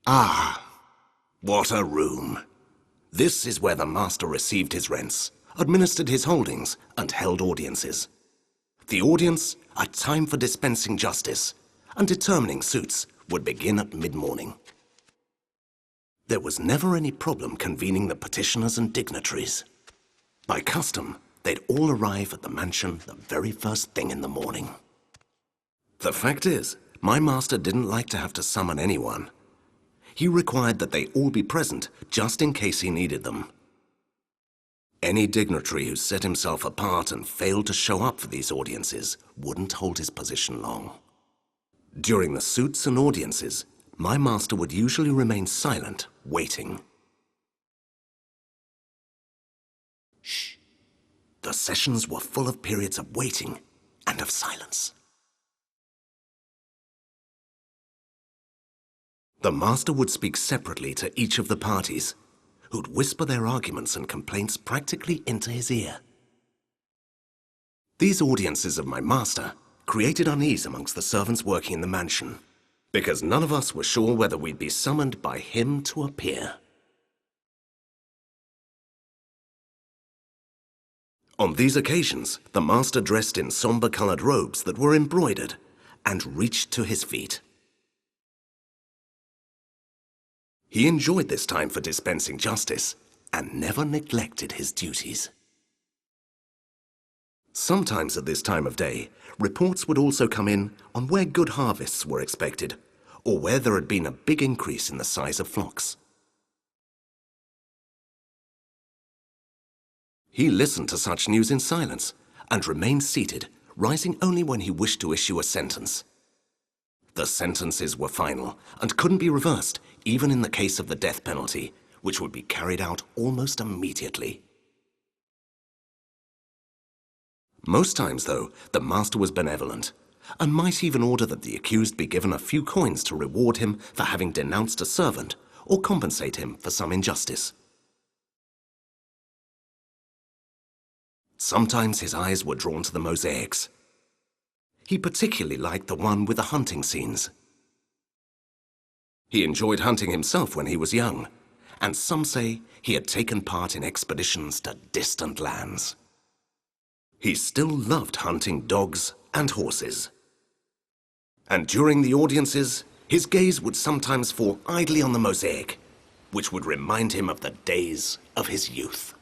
Ah, what a room. This is where the master received his rents, administered his holdings, and held audiences. The audience, a time for dispensing justice, and determining suits, would begin at mid-morning. There was never any problem convening the petitioners and dignitaries. By custom, they'd all arrive at the mansion the very first thing in the morning. The fact is, my master didn't like to have to summon anyone. He required that they all be present just in case he needed them. Any dignitary who set himself apart and failed to show up for these audiences wouldn't hold his position long. During the suits and audiences, my master would usually remain silent, waiting. Shh. The sessions were full of periods of waiting and of silence. The master would speak separately to each of the parties, who'd whisper their arguments and complaints practically into his ear. These audiences of my master created unease amongst the servants working in the mansion, because none of us were sure whether we'd be summoned by him to appear. On these occasions, the master dressed in somber-colored robes that were embroidered and reached to his feet. He enjoyed this time for dispensing justice and never neglected his duties. Sometimes at this time of day, reports would also come in on where good harvests were expected or where there had been a big increase in the size of flocks. He listened to such news in silence and remained seated, rising only when he wished to issue a sentence. The sentences were final and couldn't be reversed, even in the case of the death penalty, which would be carried out almost immediately. Most times, though, the master was benevolent, and might even order that the accused be given a few coins to reward him for having denounced a servant, or compensate him for some injustice. Sometimes his eyes were drawn to the mosaics. He particularly liked the one with the hunting scenes. He enjoyed hunting himself when he was young, and some say he had taken part in expeditions to distant lands. He still loved hunting dogs and horses. And during the audiences, his gaze would sometimes fall idly on the mosaic, which would remind him of the days of his youth.